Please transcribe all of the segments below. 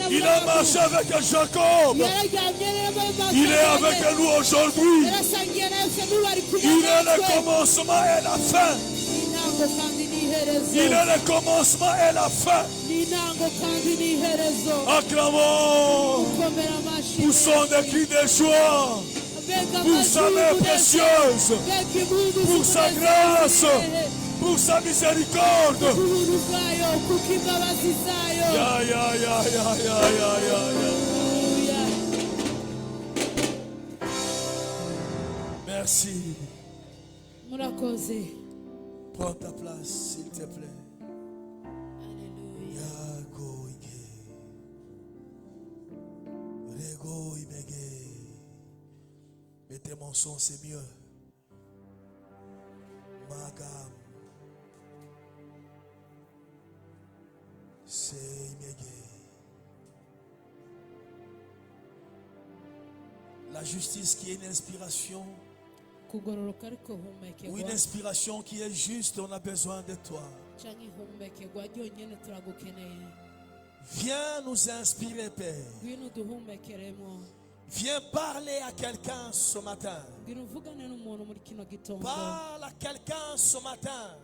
Il a marché avec Jacob. Il est avec nous aujourd'hui. Il est le commencement et la fin. Il est le commencement et la fin. Acclamons. Poussons des cris de joie. Pour sa main précieuse. Pour sa grâce. Pour sa miséricorde. Ya, ya, ya, ya, ya, ya, ya. Merci. Prends ta place, s'il te plaît. Alléluia. Yago ige. Rego ibege. Mettez mon son, c'est mieux. Magam. C'est imégé. La justice qui est une inspiration. Ou une inspiration qui est juste, on a besoin de toi. Viens nous inspirer, Père. Viens parler à quelqu'un ce matin. Parle à quelqu'un ce matin.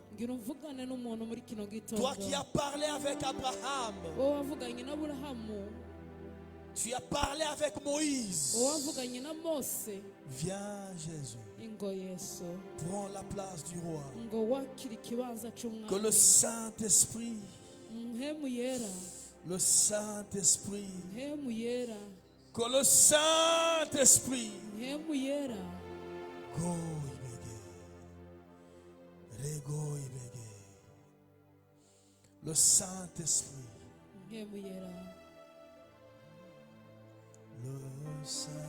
Toi qui as parlé avec Abraham. Tu as parlé avec Moïse. Viens, Jésus. Prends la place du roi. Que le Saint-Esprit, que le Saint-Esprit, go ibege, rego ibege. Le Saint-Esprit, le Saint-Esprit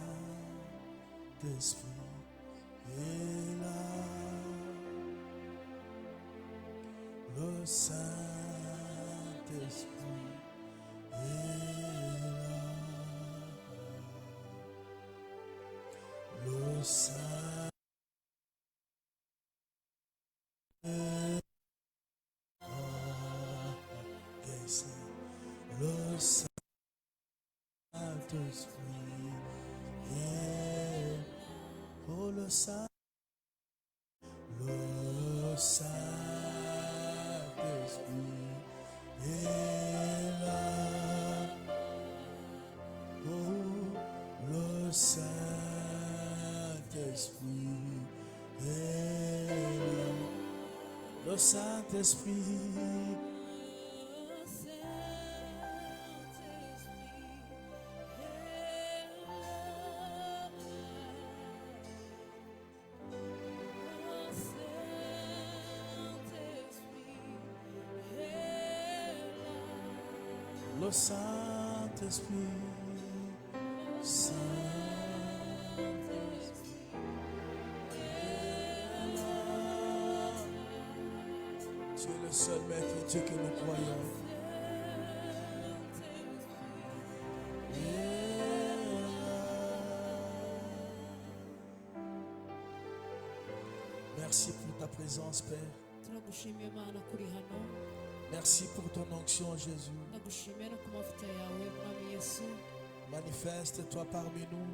est là. Le Saint-Esprit est là. Le Saint-Esprit est là. Le Saint-Esprit est oh le Saint, le Saint-Esprit est là. Oh le Saint-Esprit est là. Le Saint-Esprit. Le Saint-Esprit, Saint-Esprit est là. Tu es le seul maître Dieu que nous croyons. Merci pour ta présence, Père. Merci pour ton onction, Jésus. Manifeste-toi parmi nous.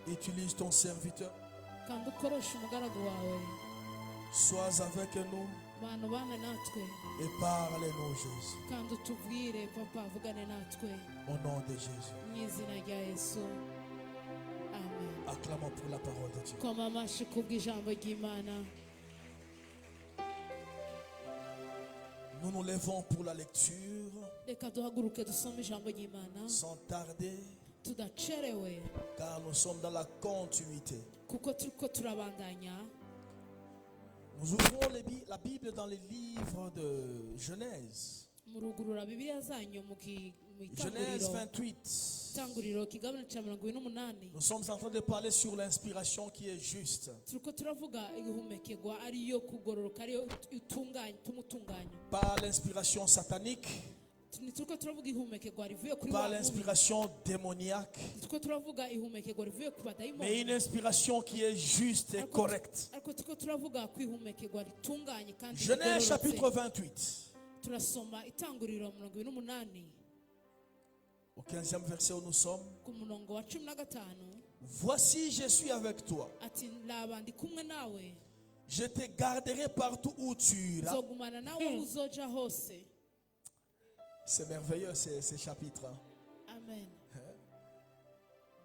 Utilise ton serviteur. Sois avec nous et parle-nous, Jésus. Au nom de Jésus. Acclamons pour la parole de Dieu. Nous nous levons pour la lecture sans tarder, car nous sommes dans la continuité. Nous ouvrons la Bible dans les livres de Genèse. Genèse 28. Nous sommes en train de parler sur l'inspiration qui est juste. Pas l'inspiration satanique, pas l'inspiration démoniaque, mais une inspiration qui est juste et correcte. Genèse chapitre 28. turasoma Itanguriro 28 au 15e verset où nous sommes. ku murongo wa 15. Voici, je suis avec toi. Ati ndaba ndi kumwe nawe, Je te garderai partout où tu iras. nzogumana nawe aho uzoja hose. C'est merveilleux ces chapitres. Amen.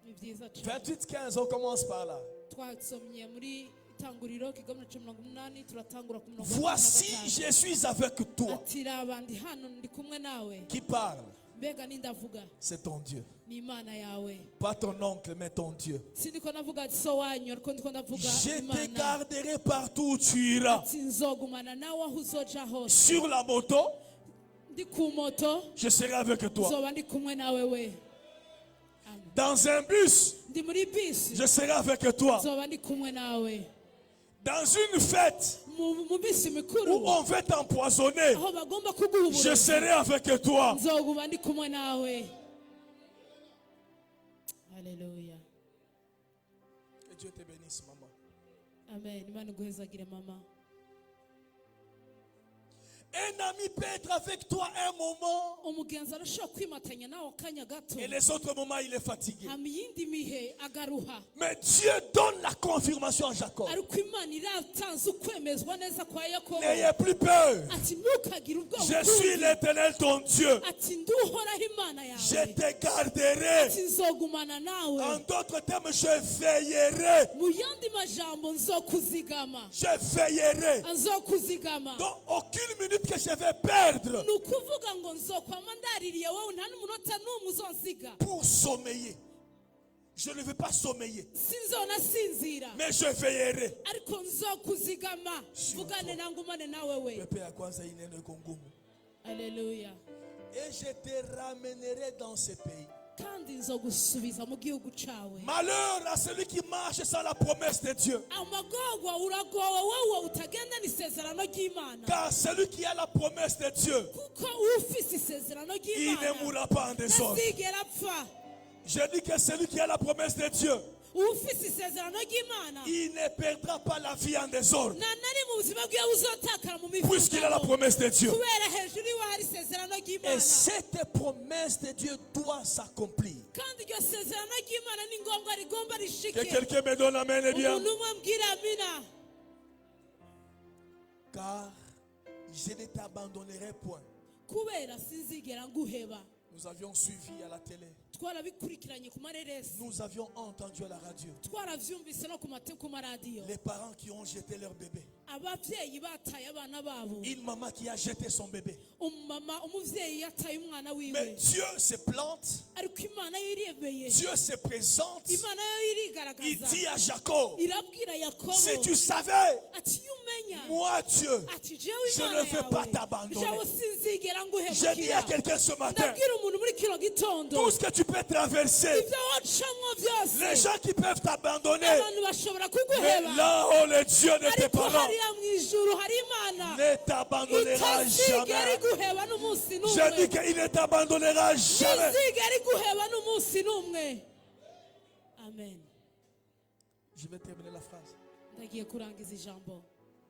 Ni byiza cyane. 28-15, on commence par là. Twasomye muri Itanguriro kigomwe 18 turatangura ku murongo. Voici, je suis avec toi. Ati raba ndi hano ndi kumwe nawe. Qui parle? Mbega nindavuga? C'est ton Dieu. Ni Imana yawe. Pas ton oncle, mais ton Dieu. Sindiko navuga ati so wanyu ariko ndiko ndavuga Je Imana. te garderai partout où tu iras. Ati nzogumana nawe aho uzoja hose. Sur la moto, Ndi ku moto je serai avec toi. nzoba ndi kumwe nawe we. Amen. Dans un bus, Ndi muri bisi je serai avec toi. nzoba ndi kumwe nawe. Dans une fête Mu bisi où mikuru on veut t'empoisonner, aho bagomba kuguha je uburozi serai avec toi. nzoguma ndi kumwe nawe. Haleluya. Que Dieu te bénisse, maman. Amen. Imana iguhezagire mama. Un ami peut être avec toi un moment Umugenzi arashobora kwimatanya nawe akanya gato, et les autres moments il est fatigué. hama iyindi mihe agaruha. Mais Dieu donne la confirmation à Jacob. Ariko Imana iratanze ukwemezwa neza kwa Yakobo. N'ayez plus peur. Ati ntukagire ubwoba Je suis ukundi. l'Éternel ton Dieu. Ati nduhoraho Imana Je yawe. te garderai. Ati nzogumana En nawe. d'autres termes, je veillerai. Mu yandi majambo nzokuzigama. Je veillerai. Nzokuzigama. Donc aucune minute que je vais perdre Ni ukuvuga ngo nzokwama ndaririye wowe nta n'umunota n'umwe uzonsiga. pour sommeiller. Je ne veux pas sommeiller, Sinzona sinzira. mais je veillerai. Ariko nzokuzigama. Vugane nangumane nawe we. Pepe ya kwanza inene kongumu. Haleluya. Et je te ramènerai dans ce pays. Kandi nzogusubiza mu gihugu cawe. Malheur à celui qui marche sans la promesse de Dieu. Amagorwa uragowe wowe utagenda n'isezerano ry'Imana. Car celui qui a la promesse de Dieu, Kuko ufise isezerano il ne ry'Imana mourra pas en désordre. ntazigera apfa. Je dis que celui qui a la promesse de Dieu, Ufise isezerano ry'Imana il ne perdra pas la vie en désordre. nta na rimwe ubuzima bwiwe buzotakara mu Puisqu'il a la mivugo. promesse de Dieu. Kubera hejuru iwe hari isezerano Et ry'Imana. cette promesse de Dieu doit s'accomplir. Kandi iryo sezerano ry'Imana ni ngombwa rigomba Que rishike. quelqu'un me donne amen et bien. Umuntu umwe ambwira amina. Car je ne t'abandonnerai point. Kubera sinzigera nguheba. Nous avions suivi à la télé. Twarabikurikiranye ku mareresi. Nous avions entendu à la radio. Twaravyumvise no ku maradiyo. Les parents qui ont jeté leur bébé. Abavyeyi bataye abana babo. Une maman qui a jeté son bébé. Umuvyeyi yataye umwana Mais wiwe. Dieu se plante. Ariko Imana yo iremeye. Dieu se présente. Imana yo Il irigaragaza. dit à Jacob, Irabwira Yakobo. si tu savais, Ati yumenya. moi Dieu, Ati jewe je Imana ne veux pas yawe. t'abandonner. Jewe sinzigera J'ai dit à nguhemukira. quelqu'un ce matin, Ndabwira umuntu muri kino gitondo. tout ce que tu peux traverser, Ivyo wacamwo vyose. les gens qui peuvent t'abandonner, Abantu bashobora mais kuguheba. là-haut le Dieu de tes Ariko parents hariya mw'ijuru hari Imana. ne t'abandonnera Itazigera jamais. iguheba n'umunsi Je n'umwe. dis qu'il ne t'abandonnera jamais. Ntizigera iguheba n'umunsi n'umwe. Amen. Je vais terminer la phrase. Ndagiye kurangiza ijambo.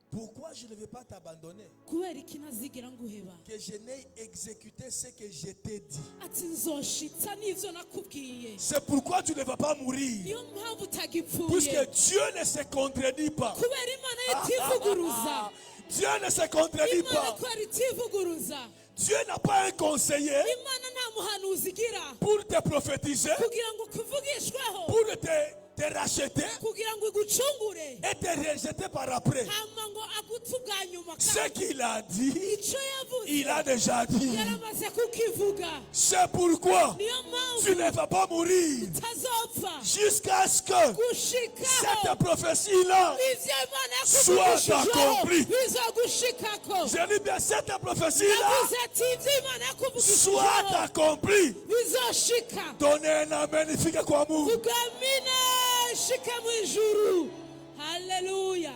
Pourquoi je ne vais pas t'abandonner? Kubera iki ntazigera nguheba? Que je n'ai exécuté ce que je t'ai dit. Ati nzoshitsa n'ivyo nakubwiye. C'est pourquoi tu ne vas pas mourir. Niyo mpamvu utagipfuye. Puisque Dieu ne se contredit pas. Kubera Imana itivuguruza. Dieu ne se contredit Imana pas. kubera itivuguruza. Dieu n'a pas un conseiller Imana nta muhanuzi igira. pour te prophétiser, Kugira ngo kuvugishweho. pour te racheter Kugira ngo igucungure. et te rejeter par après. Hama ngo agutuganyuma Ce qu'il a dit, ico yavuze. il a déjà dit. Yaramaze kukivuga. C'est pourquoi Niyo tu mpamvu ne vas pas mourir utazopfa. jusqu'à ce que Gushikaho. cette prophétie-là Ivyo Imana soit yakuvugishijweho accomplie. bizogushikako. Je dis bien, cette prophétie-là Yavuze ati ivyo Imana soit yakuvugishijweho accomplie. bizoshika. Donnez un amen, il fait quoi, mou? Ugamina shika mw'ijuru. Haleluya.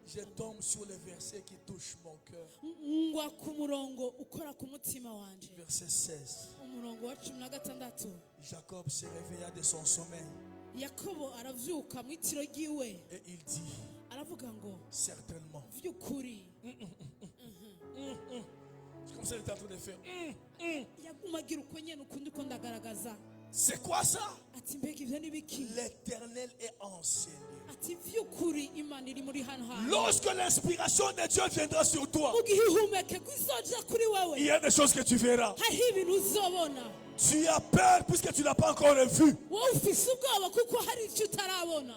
Je tombe sur les versets qui touchent mon cœur. Ngwa ku murongo ukora ku mutima wanje. Verset 16. Umurongo wa 16. Jacob se réveilla de son sommeil Yakobo aravyuka mu itiro ryiwe. et il dit, Aravuga ngo certainement, vy'ukuri C'est comme ça qu'il est en train de faire. yagumagira uko nyene ukundi uko ndagaragaza C'est quoi ça? ati mbega ivyo nibiki L'Éternel est ancien. ati vy'ukuri imana iri muri hano hantu Lorsque l'inspiration de Dieu viendra sur toi, mu gihe ihumekegwa izoja kuri wewe il y a des choses que tu verras. hariho ibintu uzobona Tu as peur puisque tu n'as pas encore vu. wowe ufise ubwoba kuko hari icyo utarabona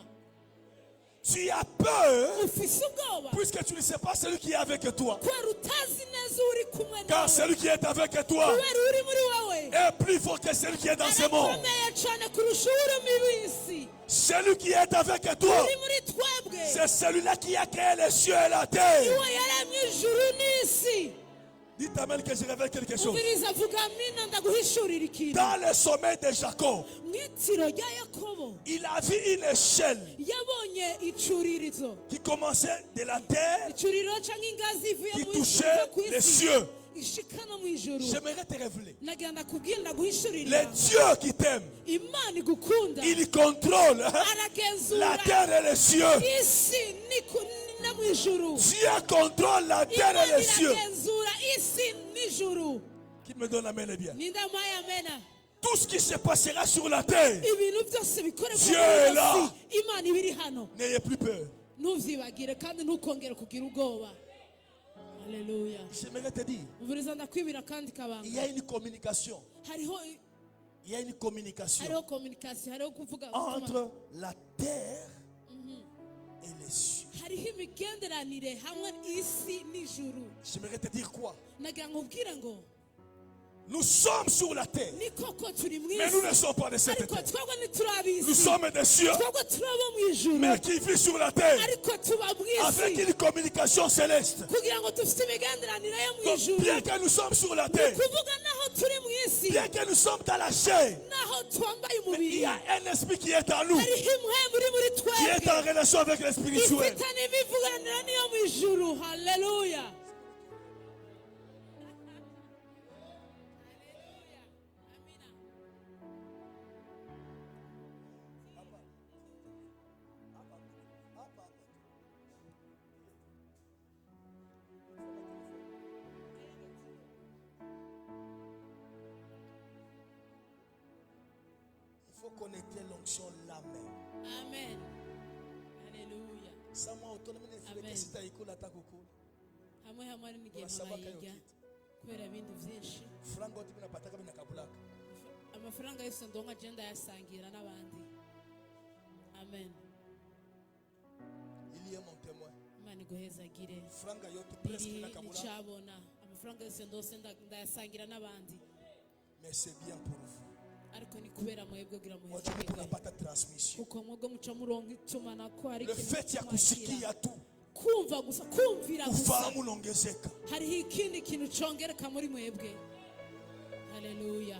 Tu as peur ufise ubwoba puisque tu ne sais pas celui qui est avec toi. kubera utazi neza uri kumwe Car nawe celui qui est avec toi kubera uri muri wewe est plus fort que celui qui est dans ce monde. arakomeye cyane kurusha uri mu isi Celui qui est avec toi, uri muri twebwe c'est celui-là qui a créé les cieux et la terre. iwe yaremye ijuru n'isi Dites amen que je révèle quelque chose. umviriza avuga amina ndaguhishurira ikintu Dans le sommet de Jacob, mu itiro rya yakobo il a vu une échelle yabonye icuririzo qui commençait de la terre, icuriro cyangwa ingazi ivuye qui mu touchait ku les isi cieux. ishika no mu ijuru J'aimerais te révéler. nagira ndakubwira ndaguhishurira Les dieux qui t'aiment, imana igukunda ils contrôlent aragenzura la terre et les cieux. isi no mu ijuru Dieu contrôle la terre et imana les cieux. iragenzura isi n'ijuru Qui me donne amen et bien. nindamuhaye amena Tout ce qui se passera sur la terre, ibintu byose bikorerwa Dieu est muri là. isi imana iba iri hano n'ayez plus peur. ntuvyibagire kandi ntukongere kugira ubwoba haleluya J'aimerais te dire, umviriza ndakwibira kandi il kabanga y a une communication. hariho Il y a une communication hariho communication hariho kuvuga entre la terre et les cieux. hariho imigenderanire hamwe isi n'ijuru J'aimerais te dire quoi? nagira ngo ubwire ngo Nous sommes sur la terre, ni koko turi mu mais nous ne isi sommes pas de cette ariko terre. twebwe ntituri Nous ab'isi sommes des cieux, twebwe turi abo mu ijuru mais qui vivent sur la terre ariko tuba mu avec isi une communication céleste. kugira ngo dufite imigenderanire yo mu Donc, ijuru bien que nous sommes sur la terre, kuvuga naho turi mu isi bien que nous sommes dans la chair, naho twambaye il umubiri y a un esprit qui est en nous, hariho impwemu iri muri qui est twebwe en relation avec le spirituel. ifitanye imivuganira niyo mu ijuru haleluya Il faut connecter l'onction là même. amen haleluya Ça, moi, autonomie de Amen. frère, si tu as écouté la takuku, hamwe hamwe ari n'igihe urasaba murayiga kayokita. kubera ibindi byinshi Frango tibi na pataka bina kabulaka. amafaranga yose ndonka agenda yasangira n'abandi amen Il y a mon témoin. imana iguhezagire Franga yote presque iri na kabulaka. nicabona amafaranga yose ndose ndayasangira n'abandi Mais c'est bien pour vous. ariko ni kubera mwebwe kugira Moi, je ne pourrais muhezagirwe pas ta transmission. kuko mwebwe muca murongo itumanaho hari Le ikintu fait ya kimwakira. kusikia tu, kumva gusa kumvira gusa ufahamu unaongezeka. hariho ikindi kintu congereka muri mwebwe haleluya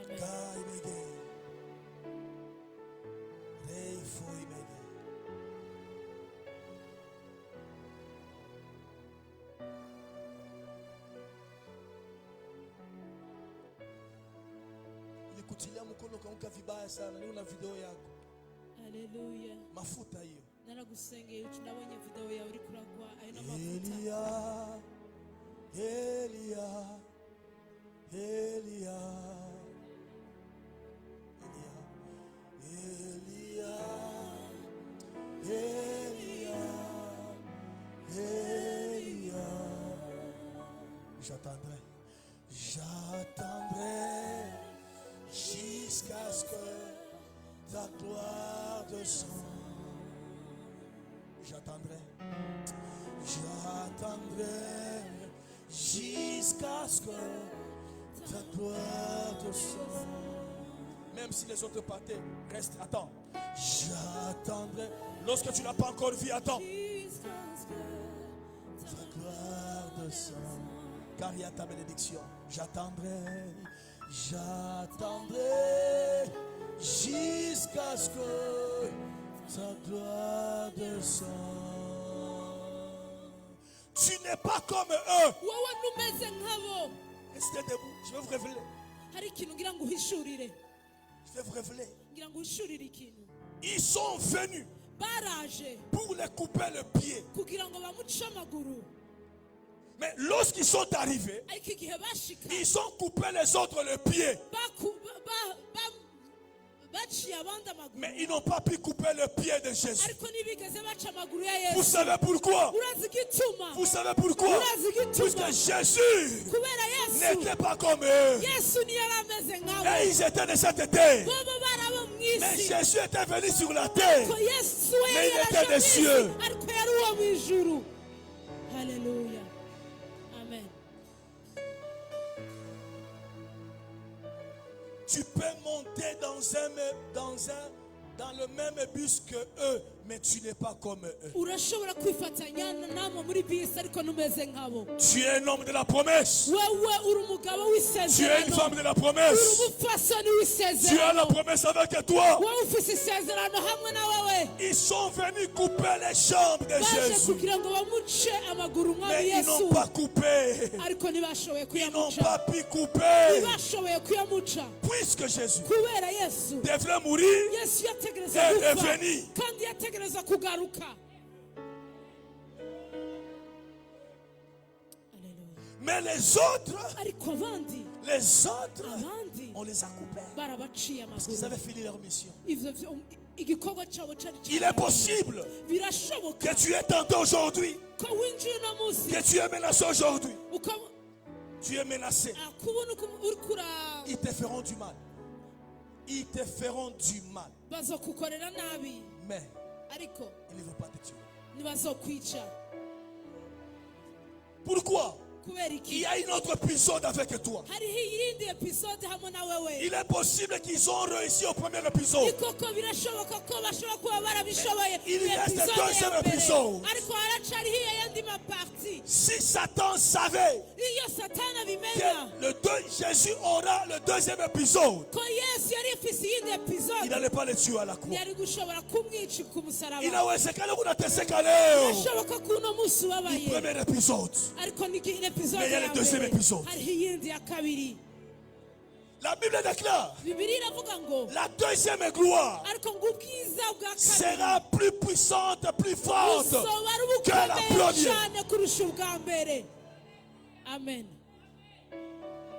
amen Kai mege. Rei foi mege. Nilikutilia mkono kauka vibaya sana. Leo na video yako. haleluya Mafuta hiyo. naragusengeye ucu nabonye video yawe uri kuragwa ayo n'amavuta Elia, Elia, Elia, Elia, Elia, Elia. J'attendrai, j'attendrai jusqu'à ce que ta gloire descende. J'attendrai. J'attendrai jusqu'à ce que ta gloire descende. Même si les autres partaient, reste, attends. J'attendrai. Lorsque tu n'as pas encore vu, attends. Ta gloire descende. Car il y a ta bénédiction. J'attendrai. J'attendrai jusqu'à ce que ta gloire descende. Tu n'es pas comme eux. wowe numeze nkabo Restez debout. Je vais vous révéler. hari ikintu ngira ngo uhishurire Je vais vous révéler. ngira ngo uhishurire ikintu Ils sont venus baraje pour les couper le pied. kugira ngo bamuce amaguru Mais lorsqu'ils sont arrivés, ariko igihe bashika ils ont coupé les autres le pied. baciye abandi amaguru Mais ils n'ont pas pu couper le pied de Jésus. ariko ntibigeze baca amaguru ya Vous Yesu. savez pourquoi? urazi igituma Vous savez pourquoi? Puisque Jésus kubera Yesu n'était pas comme eux. Yesu ntiyari ameze nkabo Et ils étaient de cette terre. bobo bari abo mu Mais isi Jésus était venu sur la terre. ariko Yesu we Mais il yari était aje des mu isi, cieux. ariko yari uwo mu ijuru. Haleluya, amen. Tu peux monter dans le même bus que eux, mais tu n'es pas comme eux. urashobora kwifatanya nabo muri bisi ariko ntumeze nkabo. Tu es un homme de la promesse. wewe uri umugabo Tu es une w'isezerano, femme de la uri promesse. umupfasoni Tu as la w'isezerano, promesse avec toi. wowe ufise isezerano hamwe na wewe. Ils sont venus couper les jambes de baje Jésus. kugira ngo bamuce amaguru Mais mwami ils n'ont Yesu, pas coupé. ariko ntibashoboye Ils n'ont kuyamuca, pas pu couper. ntibashoboye kuyamuca Puisque Jésus kubera Yesu. devrait mourir, Yesu yategereza et gupfa revenir. kandi yategereza kugaruka. Haleluya. Mais les autres, ariko abandi on les a coupés. barabaciye Parce qu'ils amaguru. avaient fini leur mission. Ivyo igikorwa cyabo cyari Il est possible birashoboka que tu es tenté aujourd'hui, ko winjiye uno munsi que tu es menacé aujourd'hui. ukaba Tu es menacé. kubona uri kura Ils te feront du mal. Ils te feront du mal. bazokukorera nabi, Mais ariko ils ne vont pas te tuer. ntibazokwica. Pourquoi? kubera Il iki? y a une autre épisode avec toi. hariho iyindi episode hamwe na wewe. Il est possible qu'ils ont réussi au premier épisode. ikoko birashoboka ko bashobora kuba barabishoboye Il mu reste episode deuxième ya mbere. épisode. ariko haracariho iyindi maparti. Si Satan savait iyo satani abimenya que Jésus aura le deuxième épisode, ko Yesu yari ifise iyindi il episode, n'allait pas le tuer à la croix. yari gushobora kumwica ku musaraba. Inawezekana kunateseka leo. birashoboka ko uno munsi Le ubabaye, premier épisode. ariko ni episode Mais il y a ya le deuxième mbere. épisode. hariho iyindi ya kabiri. La Bible déclare, Bibiliya iravuga ngo la deuxième gloire ariko ngo ubwiza bwa kabiri sera plus puissante, plus forte buzoba ari que la bukomeye première. cyane kurusha ubwa mbere. Amen.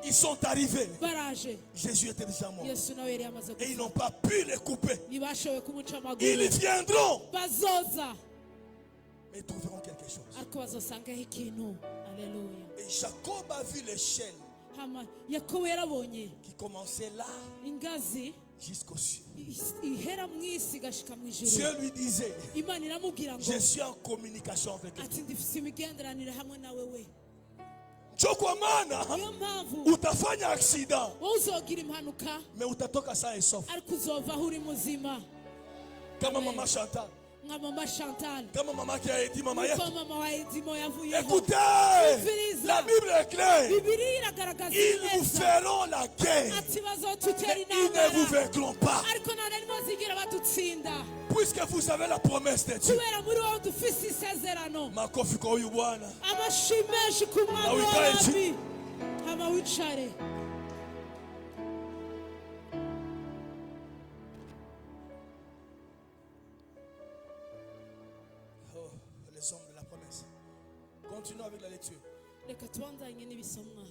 Ils sont arrivés. baraje, Jésus était déjà mort. Yesu nawe yari yamaze Et ils gupfa, n'ont pas pu les couper. ntibashoboye kumuca Ils amaguru. viendront, bazoza mais ils trouveront quelque chose. ariko bazosangaho ikintu. Haleluya. Et Jacob a vu l'échelle hama yakobo yarabonye qui commençait là ingazi jusqu'aux cieux. ihera mu isi igashika mu ijuru. Dieu lui disait, Imana iramubwira ngo je suis en communication avec toi. ati ndifise imigenderanire hamwe na wewe. Cho kwa maana niyo mpamvu utafanya accident, wowe uzogira impanuka mais utatoka saa et sauf. ariko uzovaho uri muzima, Kama mama Chantal, nka mama Chantal, kama mama qui a dit mama uko yetu. mama wa Edimo yavuyeho. Écoutez, la Bible est claire. Bibiliya iragaragaza Ils vous neza feront la guerre, ati bazotutera mais ils ne vous intambara vaincront pas. ariko nta na rimwe bazigera badutsinda, Puisque vous avez la promesse de Dieu. kubera muri wowe dufise isezerano. Makofi kwa huyu Bwana. Amashyi menshi ku mwami Awikaye w'abami. hama wicare. Oh, les hommes de la promesse. Continuons avec la lecture. reka tubandanye n'ibisomwa.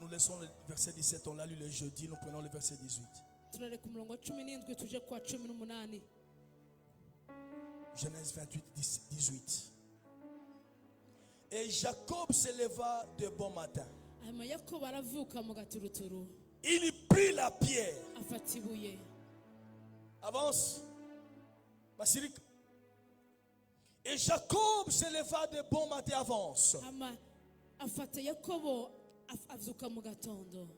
Nous laissons le verset 17, on l'a lu le jeudi, nous prenons le verset 18. turareka umurongo wa 17 tuje kwa 18. Genèse 28, 18. Et Jacob se leva de bon matin. hanyuma yakobo aravuka mu gaturuturu Il prit la pierre. afata ibuye. Avance. Basilique. Et Jacob se leva de bon matin, avance. hanyuma afata yakobo avyuka mu gatondo.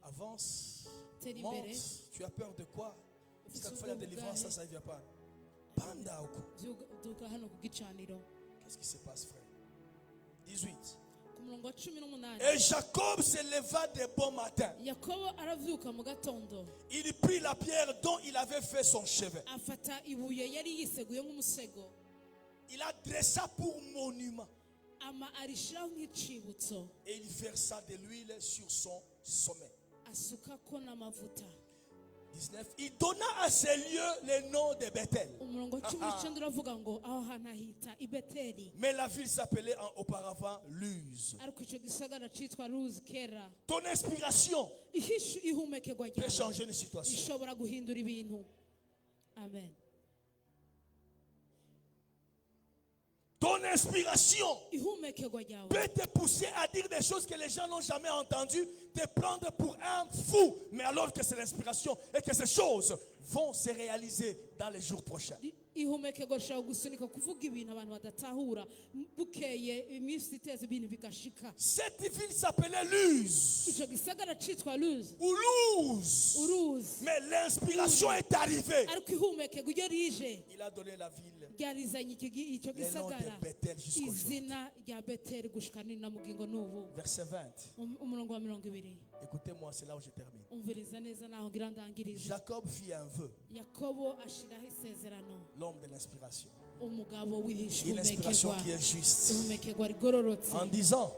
Avance. Tera Monte. imbere. Tu as peur de quoi? Chaque fois la délivrance, ça ne vient pas. Panda. duka hano ku gicaniro. Qu'est-ce qui se passe, frère? 18. ku murongo wa 18. Et Jacob se leva de bon matin. yakobo aravyuka mu gatondo Il prit la pierre dont il avait fait son chevet. afata ibuye yari yiseguye nk'umusego, Il a dressé pour monument. Et il versa de l'huile sur son sommet. 19. Il donna à ces lieux le nom de Bethel. Mais la ville s'appelait auparavant Luz. Ton inspiration peut changer une situation. Amen. Ton inspiration peut te pousser à dire des choses que les gens n'ont jamais entendues, te prendre pour un fou, mais alors que c'est l'inspiration et que ces choses vont se réaliser dans les jours prochains. Cette ville s'appelait Luz ou Luz, mais l'inspiration est arrivée. Il a donné la ville le nom de Bethel jusqu'aujourd'hui. Verset 20. Écoutez-moi, c'est là où je termine. Jacob fit un vœu. L'homme de l'inspiration. Une inspiration qui est juste. En disant,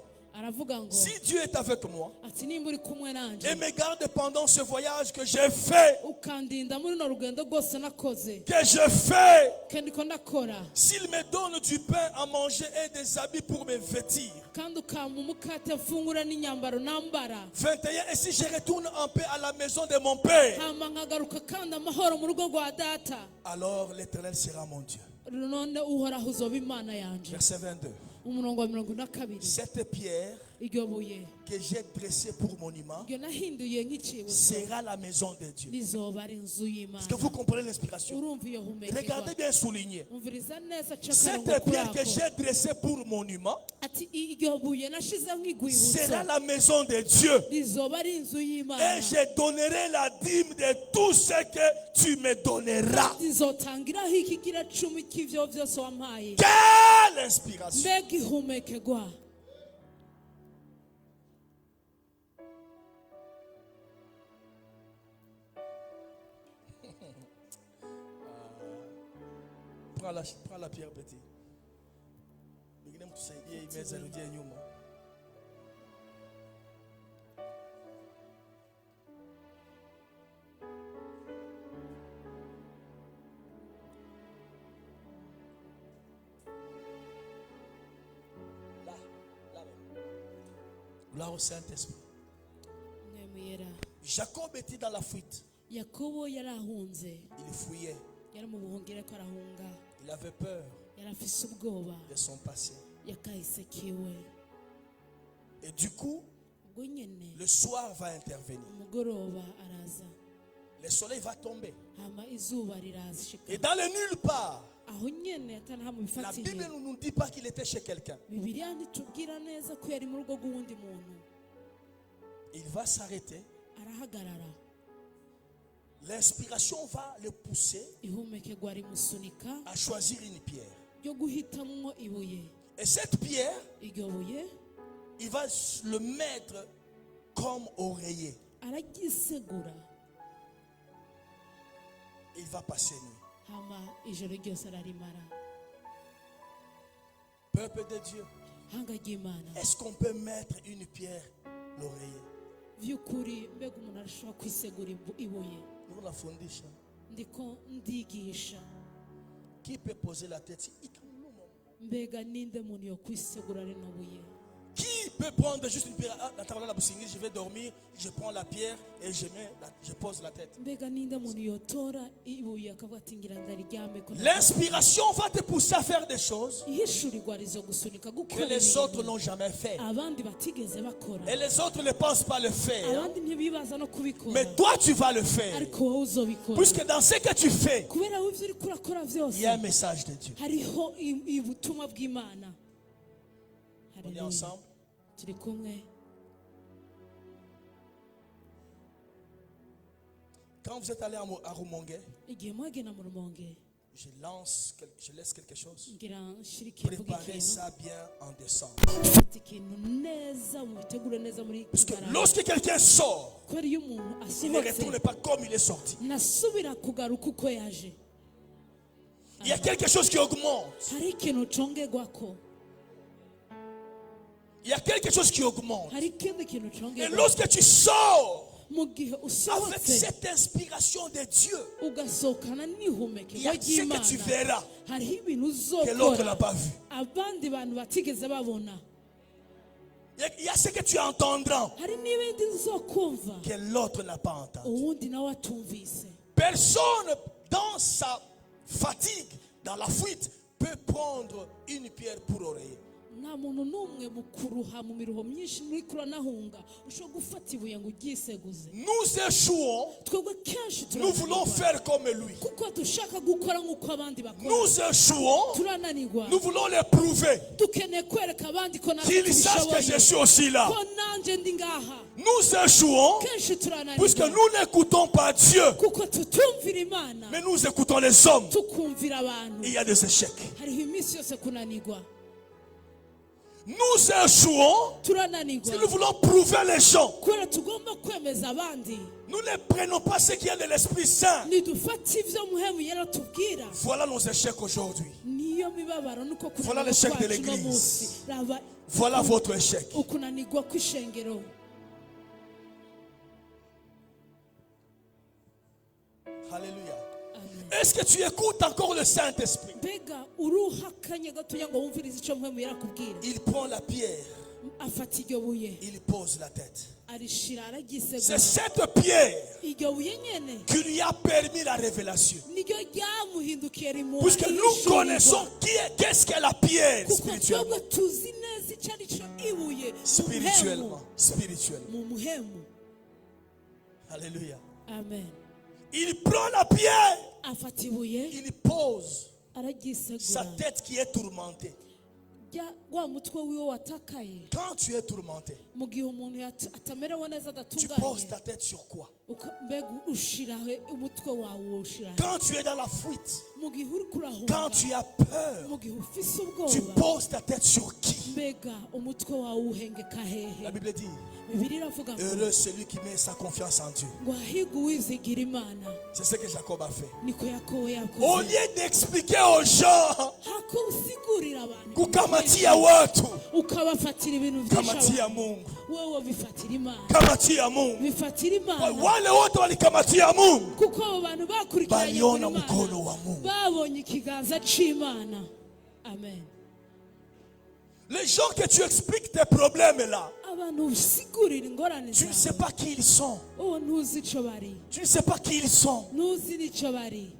si Dieu est avec moi et me garde pendant ce voyage que j'ai fait, s'il me donne du pain à manger et des habits pour me vêtir, 21, et si je retourne en paix à la maison de mon père, alors l'Éternel sera mon Dieu. Verset 22. Cette pierre que j'ai dressée pour monument sera la maison de Dieu. Est-ce que vous comprenez l'inspiration? Regardez bien souligné. Cette pierre que j'ai dressée pour monument sera la maison de Dieu. Et je donnerai la dîme de tout ce que tu me donneras. Quelle inspiration! Prends la pierre, petit. Là au Saint-Esprit. Jacob était dans la fuite. Il fuyait. Il avait peur de son passé. Et du coup, le soir va intervenir. Le soleil va tomber. Et dans le nulle part, la Bible ne nous dit pas qu'il était chez quelqu'un. Il va s'arrêter. L'inspiration va le pousser à choisir une pierre. Et cette pierre, il va le mettre comme oreiller. Il va passer nuit. Peuple de Dieu, est-ce qu'on peut mettre une pierre l'oreiller? Nous la fondation. Qui peut poser la tête? Qui peut prendre juste une pierre? Ah, je vais dormir, je prends la pierre et je pose la tête. L'inspiration va te pousser à faire des choses que les autres n'ont jamais fait. Et les autres ne pensent pas le faire. Mais toi tu vas le faire. Puisque dans ce que tu fais, il y a un message de Dieu. On est ensemble. Quand vous êtes allé à Rumongue, je laisse quelque chose. Préparez ça bien en décembre. Parce que lorsque quelqu'un sort, il ne retourne pas comme il est sorti. Il y a quelque chose qui augmente. il y a quelque chose qui augmente. hari ikindi kintu Et cyongera lorsque tu sors mu gihe avec usohotse cette inspiration de Dieu, ugasohokana il y n'ihumekerwa a ce que tu ry'Imana verras hariho ibintu que l'autre uzokora n'a pas vu. abandi bantu batigeze babona Il y a ce que tu entendras hari n'ibindi uzokumva que l'autre n'a pas entendu. uwundi nawe atumvise. Personne dans sa fatigue, dans la fuite, peut prendre une pierre pour oreiller. nta muntu n'umwe mu kuruha mu miruho myinshi muri kuranahunga ushobora gufata ibuye ngo ugyiseguze. Nous échouons, twebwe kenshi nous voulons turananirwa faire comme lui. kuko dushaka gukora nk'uko abandi bakora. Nous échouons, turananirwa nous voulons les prouver dukeneye kwereka abandi ko natwe qu'ils sachent que je tubishoboye suis aussi là. ko nanjye ndi ngaha. Nous échouons kenshi puisque turananirwa nous n'écoutons pas Dieu, kuko tutumvira Imana mais nous écoutons les hommes. tukumvira abantu. Et il y a des échecs. hariho iminsi yose kunanirwa. Nous échouons turananirwa si nous voulons prouver les gens. kubera tugomba kwemeza abandi. Nous ne prenons pas ce qui est de l'Esprit Saint. nidufata ibyo muhemu yaratubwira. Voilà nos échecs aujourd'hui. niyo mibabaro nuko Voilà kunanirwa l'échec de kwacu l'Église. no munsi. raba Voilà votre échec. ukunanirwa kw'ishengero. Alléluia. Amen. Est-ce que tu écoutes encore le Saint-Esprit? mbega uruhakanye gatoya ngo wumvirize icyo muhemu yarakubwira. Il prend la pierre, afata iryo buye il pose la tête. arishira C'est araryisegura. cette pierre iryo buye nyene qui lui a permis la révélation. niryo ryamuhindukiye rimuha Puisque nous ihishurirwa. connaissons qu'est-ce qu'est la pierre kuko spirituellement. twebwe tuzi neza icyo ari cyo ibuye Spirituellement. Spirituellement. mu muhemu. Alléluia. Amen. Il prend la pierre, afata ibuye il pose sa araryisegura. tête qui est tourmentée. wa mutwe wiwe watakaye. Quand tu es tourmenté, mu gihe umuntu atamerewe neza tu poses adatunganye ta tête sur quoi? mbega ushirahe umutwe wawe woshirahe. Quand tu es dans la fuite, mu gihe uri kurahunga, quand tu as peur, mu gihe ufise tu ubwoba, poses ta tête sur qui? mbega umutwe wawe uhengeka La hehe. Bible dit, Bibiliya iravuga ngo heureux celui qui met sa confiance en Dieu. ngo ahige uwizigira Imana. C'est ce que Jacob a fait. niko Yakobo Au yakoze. lieu d'expliquer aux gens, hako usigurira abantu kukamatia watu, ukabafatira ibintu byinshi kamatia abantu. Mungu, wowe bifatira Imana. kamatia Mungu. bifatira Imana Wale wote walikamatia Mungu, kuko abo bantu bakurikiranye kuri baliona Imana mkono wa Mungu. babonye ikiganza c'Imana. Amen. Les gens que tu expliques tes problèmes là, abantu usigurira ingorane tu ne sais zawe pas qui ils sont. uwo ntuzi ico bari, Tu ne sais pas qui ils sont. ntuzi n'ico bari.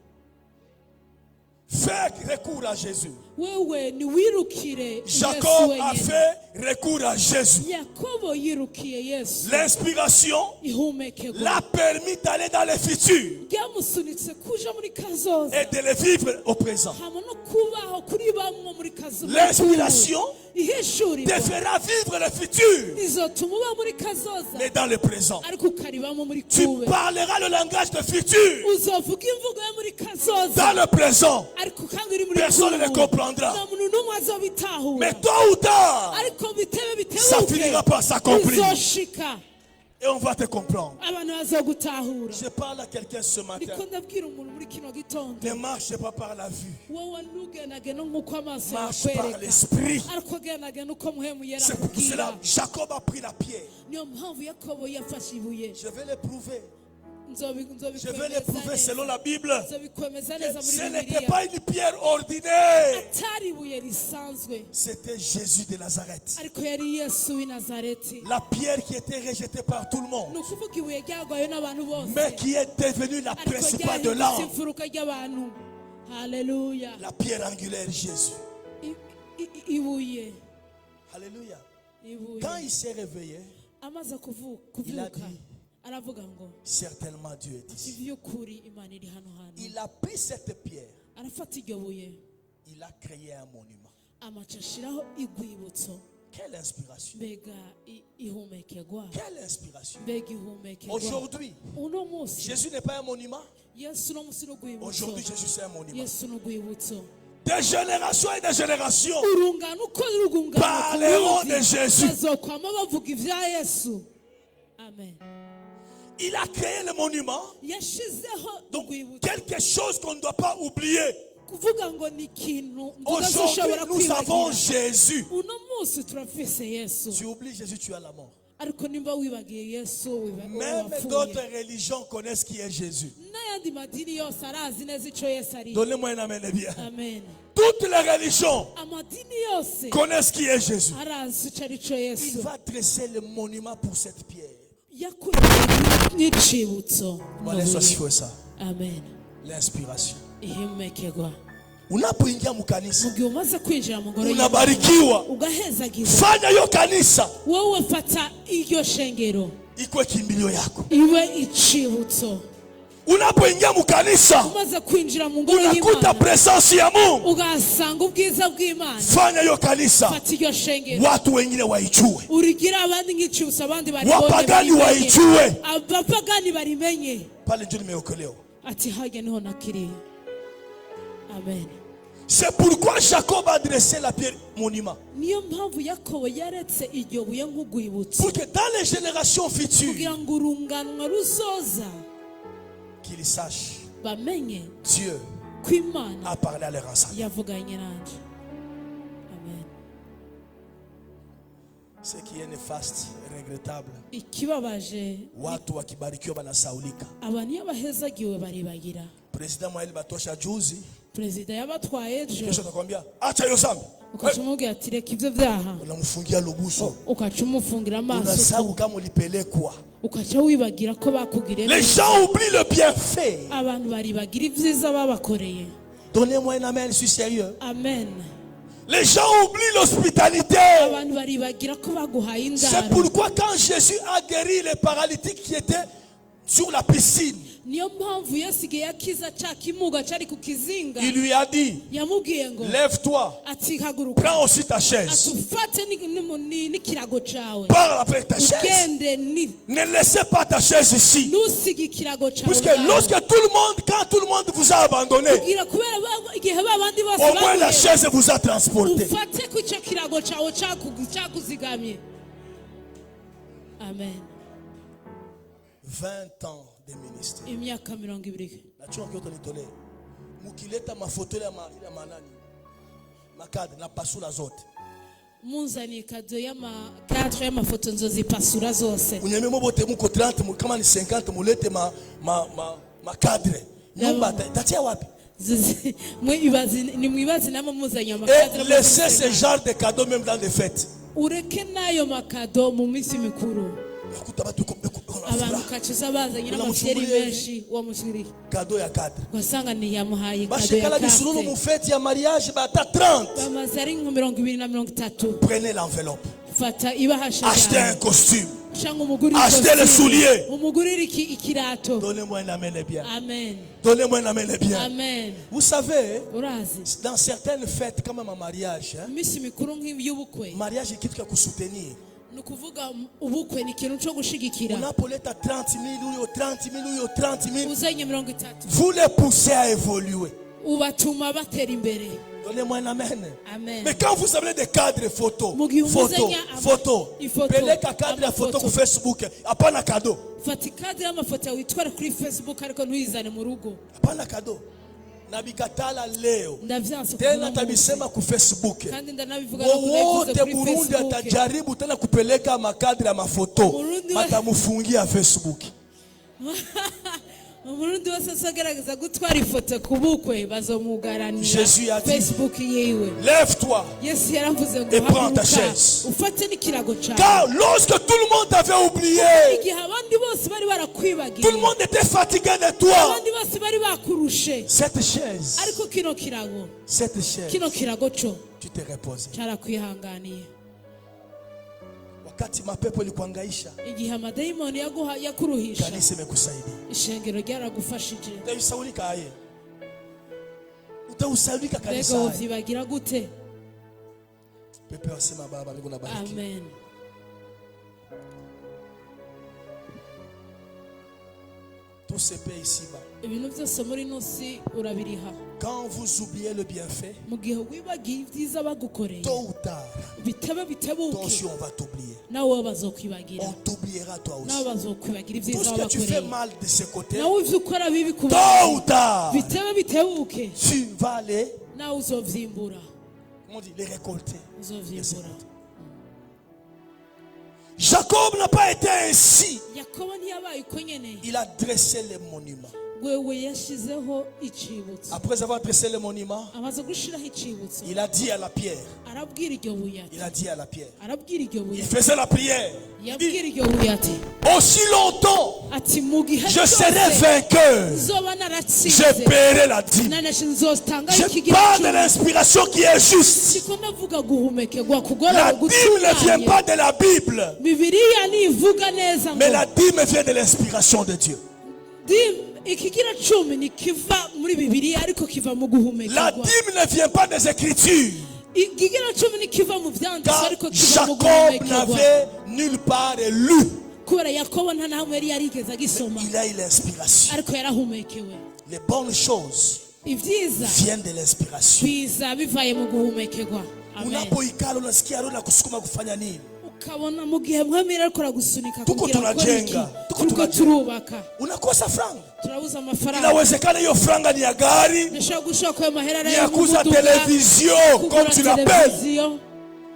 Fais recours à Jésus. wewe niwirukire Yesu Jacob a wenyene. fait recours à Jésus. Yakobo yirukiye Yesu. L'inspiration ihumekegwa l'a permis d'aller dans le futur ryamusunitse kuja muri kazoza et de le vivre au présent. hama no kubaho kuri bamwe muri kazoza. L'inspiration te ihishurirwa fera vivre le futur, izotuma uba muri kazoza mais dans le présent. ariko ukaribamo muri Tu kube. parleras le langage de futur uzovuga imvugo yo muri kazoza dans le présent. ariko kandi uri muri Personne ne kubu. comprendra. nta muntu n'umwe azobitahura. Mais tôt ou tard, ariko bitebe ça finira par s'accomplir. bizoshika Et on va te comprendre. abantu bazogutahura. Je parle à quelqu'un ce matin. ndiko ndabwira umuntu muri kino gitondo, Ne marche pas par la vue. wowe ntugendagende nk'uko amaso Marche par yakwereka, l'esprit. ariko gendagende uko muhemu C'est pour cela yarakubwira. Jacob a pris la pierre. niyo mpamvu Yakobo yafashe ibuye. Je vais le prouver. Je vais le nzobikwemeza prouver selon neza la Bible. nzobikwemeza Que neza muri ce n'était Bibiliya. pas une pierre ordinaire. atari ibuye risanzwe, C'était Jésus de Nazareth. ariko yari Yesu w'i Nazareti. La pierre qui était rejetée par tout le monde, ni ukuvuga ibuye ryagwayo n'abantu bose, mais qui est devenue la ariko principale de ryahindutse l'âme. imfuruka ry'abantu. Haleluya. La pierre angulaire, Jésus. Ibuye. Alléluia. Ibuye. Quand il s'est réveillé, amaze Il a kuvuka dit, aravuga ngo certainement Dieu est ici. ivy'ukuri Imana iri hano hantu. Il a pris cette pierre, arafata iryo buye il a créé un monument. amaca ashiraho igwibutso. Quelle inspiration. mbega ihumekegwa, Quelle inspiration. mbega ihumekegwa. Aujourd'hui, uno munsi Jésus n'est pas un monument. Yesu no munsi n'ugwibutso. Aujourd'hui, Jésus c'est un monument. Yesu n'ugwibutso. Des générations et des générations urungano uko rugungana parleront de Jésus. bazokwama bavuga ivya Yesu. Amen. Il a créé le monument. yashizeho Donc, urwibutso quelque chose qu'on ne doit pas oublier. kuvuga ngo ni ikintu Aujourd'hui, nous avons Jésus. uno munsi turafise Yesu. Tu oublies Jésus, tu as la mort. Ariko nimba wibagiye Yesu Même d'autres religions connaissent qui est Jésus. n'ayandi madini yose arazi neza ico Yesu ari. Donnez-moi un amen bien. Amen. Toutes les religions Amadini yose connaissent qui est Jésus. arazi ico ari co Il Yesu. va dresser le monument pour cette pierre. Yakurikije n'icibutso. Voilà, soit si faut ça. Amen. L'inspiration. Ihumekegwa. Unapoingia mukanisa, Mugihe umaze kwinjira mu ngoro y'Imana, unabarikiwa. ugahezagirwa, Fanya hiyo kanisa wowe fata iryo shengero ikuwe kimbilio yako. iwe icibutso. Unapoingia mukanisa, Umaze kwinjira mu ngoro unakuta y'Imana, presence ya Mungu. ugasanga ubwiza bw'Imana, Fanya hiyo kanisa fata iryo shengero watu wengine waijue, urigira abandi nk'icibutso, abandi baribonye, wapagani barimenye. waijue. Abapagani barimenye Pale ndio nimeokolewa. ati hajya niho nakiriye. Amen. C'est pourquoi Jacob a dressé la pierre monument. Niyo mpamvu Yakobo yaretse iryo buye nk'urwibutso, Pour que dans les générations futures, kugira ngo urunganwa ruzoza qu'ils sachent bamenye Dieu ko Imana a parlé à leur ensemble. yavuganye nanje. Amen. Ce qui est néfaste, regrettable, Ikibabaje, watu wakibarikiwa banasaulika. abantu iyo bahezagiwe baribagira. President Mwaheli Batosha juzi, Perezida yabatwaye ejo, kesho atakwambia acha hiyo zambi. ukaca umubwira ati reka ibyo byaha, Unamfungia lubuso. ukaca umufungira amaso, Unasahau kama ulipelekwa. ukaca wibagira ko bakugiriye Les neza. gens oublient le bienfait. Abantu baribagira ibyiza babakoreye. Donnez-moi un amen, je suis sérieux. Amen. Les gens oublient l'hospitalité. Abantu baribagira ko baguhaye C'est indaro. pourquoi quand Jésus a guéri les paralytiques qui étaient sur la piscine, Niyo mpamvu yasigaye akiza ca kimuga cari ku kizinga, il lui a dit, yamubwiye ngo lève-toi, ati haguruka, prends aussi ta chaise, atufate n'ikirago cawe, parle avec ta chaise. ugende Ne laissez pas ta chaise ici. ntusige ikirago cawe Puisque ngaho. lorsque quand tout le monde vous a abandonné, Kugira kubera igihe babandi bose au moins la baguye, chaise vous a transporté. ufate ku ico kirago cawe cakuzigamye. Amen. 20 ans de ministère. Imyaka 20. Nachua kyoto nitole. Mukileta mafoto ya manani. Makadre na pasula zote. Munzani kado y'amakadre y'amafoto nzozipasura zose. Unyeme mobote muko 30 kama ni 50 mulete makadre. Nyumba tatia wapi? Nimwibazi namo muzanya Et amakadre. laissez ce genre de cadeaux même dans les fêtes. Ureke nayo makado mu minsi mikuru. Nakuta batu Abantu kaciza bazanye n'amafyeri menshi wamushiri. cadeau ya cadre. Wasanga ni yamuhaye kado ya Bashikala bisururu mu karte. fête ya mariage bata 30. Bamaze ari nka 2030. Prenez l'enveloppe. Fata ibahasha. Achetez un costume. Shanga umuguri. Achetez les souliers. Umuguri ikirato. Donnez-moi un amen bien. Amen. Donnez-moi un amen bien. Amen. Vous savez, Urazi. dans certaines fêtes, comme un mariage, Misi mikuru nk'iy'ubukwe. mariage est quelque chose à soutenir. Nukuvuga ubukwe ni ikintu cyo gushigikira. On a appelé 30 000 ou 30 000 ou 30 000. Uzanye 30. Vous les poussez à évoluer. Ubatuma batera imbere. Donnez-moi un amen. Amen. Mais quand vous avez des cadres photos, Mugi photos, umuzanya photos, ifoto, peleka cadre ya photo amafoto. ku Facebook, hapana cadeau. Fata ikadre y'amafoto yawe witwara kuri Facebook ariko ntuyizane mu rugo. Hapana cadeau. Nabikatala leo. Ndavyanse Tena tabisema ku Facebook. kandi ndanabivuga no Wowote kuri Burundi Facebook. atajaribu tena kupeleka makadri ya mafoto, Burundi batamufungia Facebook. Umurundi wese azagerageza gutwara ifoto ku bukwe bazomugaranira Jésus a dit, Facebook yiwe. lève-toi. Yesu yaravuze ngo Et prends ta haguruka, chaise. ufate n'ikirago cyawe. Car lorsque tout le monde avait oublié, Igihe abandi bose bari barakwibagiye, tout le monde était fatigué de toi, abandi bose bari bakurushe, cette chaise, ariko kino kirago kino chaise, cyo tu te reposes. cyarakwihanganiye. Wakati mapepo ilikuangaisha, Igihe amadayimoni yakuruhisha, kanisa imekusaidia. ishengero ryaragufashije. Utasaulika aye. Utasaulika Mbega kanisa aye. wovyibagira gute? Pepe wasema baba Mungu nabariki. Amen. Tout se paie ici-bas. ibintu byose muri ino si urabiriha. Quand vous oubliez le bienfait, mu gihe wibagiye ibyiza bagukoreye, tôt ou tard, bitebe toi bitebuke, aussi on va t'oublier. nawe bazokwibagira, On t'oubliera toi aussi. nawe bazokwibagira Tout ibyiza ce que tu fais babakoreye. mal de ce côté, nawe ivyo ukora bibi ku tôt ou bandi, tard, bitebe bitebuke, tu vas aller, nawe uzovyimbura, comment on dit, les récolter. uzovyimbura. Jacob n'a pas été ainsi. Yakobo ntiyabaye uko nyene, Il a dressé les monuments. wewe yashizeho icibutso. Après avoir dressé les monuments, amaze gushiraho icibutso, il a dit à la pierre. arabwira iryo buye ati, Il a dit à la pierre. arabwira iryo buye Il ati, faisait la prière. Il yabwira dit, iryo buye ati, aussi longtemps ati mu gihe je serai cyose vainqueur, nzoba je naratsinze, paierai la dîme. naneshe nzotanga Je ikigira parle de cumi. l'inspiration qui est juste. siko ndavuga guhumekerwa La kugorora dîme ne vient pas de la Bible, bibiliya nivuga neza mais ngo la dîme vient de l'inspiration de Dieu. ikigira cumi nikiva muri bibiliya ariko kiva mu La guhumekerwa. dîme ne vient pas des Écritures, ikigira cumi nikiva mu vyanditswe car ariko kiva mu Jacob guhumekerwa. n'avait nulle part lu. kubera yakobo nta nahamwe yari yarigeze agisoma, Il a eu l'inspiration. ariko yarahumekewe. Les bonnes choses ibyiza viennent de l'inspiration. biza bivaye mu guhumekerwa. Amen. Unapoikala unasikia roho inakusukuma kufanya nini? ukabona mu gihe mwemera ariko aragusunika Tuko kugira ngo ukore iki, tunajenga, tuko turiko tunajenga. turubaka, Unakosa franga. turabuze amafaranga. Inawezekana hiyo franga ni ya gari, ndashaka gushaka ayo mahera ni rero ya mu kuza muduga, télévision, kugura comme tu l'appelles. televiziyo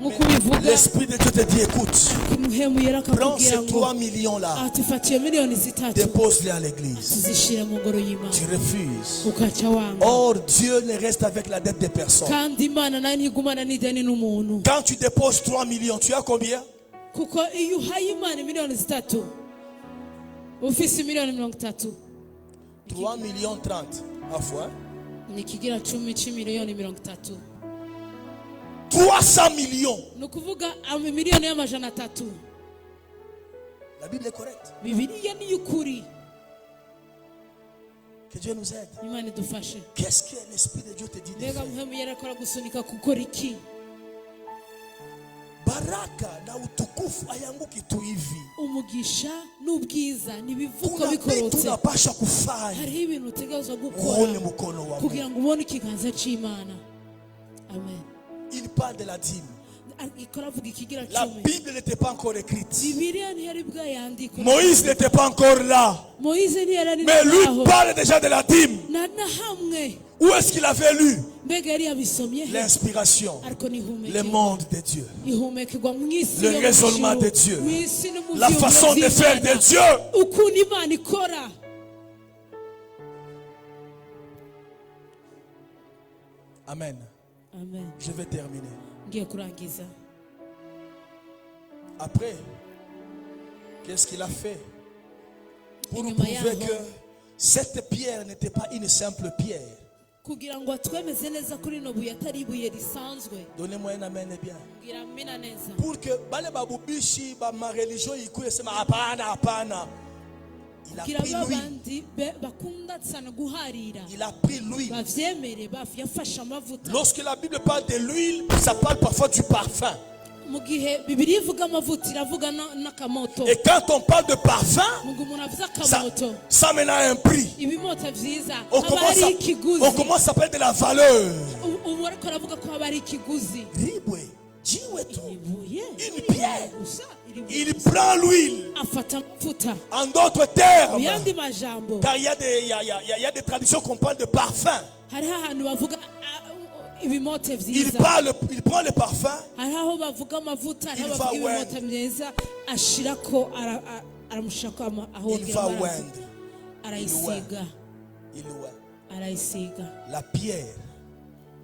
nk'uko ubivuga. L'Esprit de Dieu te dit, écoute, umuhemu yera prends ces akakubwira ngo 3 millions-là, atufatiye miliyoni zitatu dépose-les à l'église. tuzishire mu ngoro y'Imana, Tu refuses. ukaca wanga. Or, Dieu ne reste avec la dette des personnes. kandi Imana nayo ntigumana n'ideni n'umuntu, Quand tu déposes 3 millions, tu as combien? kuko iyo uhaye Imana miliyoni zitatu ufise miliyoni 30, 3 millions 30 à fois. ni ikigira cumi c'imiliyoni 30. 300 millions. ni ukuvuga miliyoni y'amajana 3. La Bible est correcte. bibiliya ni y'ukuri. Que Dieu nous aide. Imana idufashe. Qu'est-ce que l'Esprit de Dieu te dit de mbega faire? muhemu yera akora gusunika gukora iki? Baraka na utukufu hayanguki tu hivi. umugisha n'ubwiza ntibivuka Kuna vitu bikorotse. unapasha kufanya hariho ibintu utegerezwa uone gukora mkono wa kugira Mungu. ngo ubone ikiganza c'Imana. Amen. Il parle de la dîme. ikora avuga ikigira La cumi. Bible n'était pas encore écrite. bibiliya ntiyari bwayandikwa. Moïse n'était pas encore là. moise ntiyari ari Mais lui naho. parle déjà de la dîme. na hamwe Où est-ce qu'il avait lu? mbega yari yabisomye he? L'inspiration, ariko le nihumekerwa. monde de Dieu, ihumekerwa mu isi le yo mu raisonnement ijuru, de Dieu, mu isi no mu la vyiyumviro façon de faire de vy'Imana. Dieu. ukuntu Imana ikora. Amen. Amen. Je vais terminer. ngiye kurangiza. Après, qu'est-ce qu'il a fait? Pour nous Inyuma prouver yaho, que cette pierre n'était pas une simple pierre. kugira ngo atwemeze neza kuri rino buye atari ibuye risanzwe. Donnez-moi un amen et bien. ngira amina neza. Pour que bale babubishi ba ma religion ikuye sema hapana hapana. Il a kugira pris l'huile. babandi bakunda sana guharira Il a pris l'huile. bavyemere yafashe amavuta. Lorsque la Bible parle de l'huile, ça parle parfois du parfum. mu gihe bibiliya ivuga amavuta iravuga n'akamoto. Et quand on parle de parfum, mu gihe umuntu avuze ça, akamoto, ça maintenant a un prix. ibimoto vyiza On haba commence, hari ikiguzi. on commence à parler de la valeur. ubu ariko aravuga ko haba hari ikiguzi. Ribwe, jiwe tu. ibuye Une pierre. gusa Il prend l'huile. afata amavuta. En d'autres mu termes, yandi majambo car il y a des traditions qu'on parle de parfum. hariho ahantu bavuga ibimoto Il vyiza, prend le parfum, hariho aho bavuga amavuta, hariho Il va bavuga ibimoto wend. myiza ashirako aramushirako il ahongera va amaraso, wendre. arayisiga Il oint. arayisiga. La pierre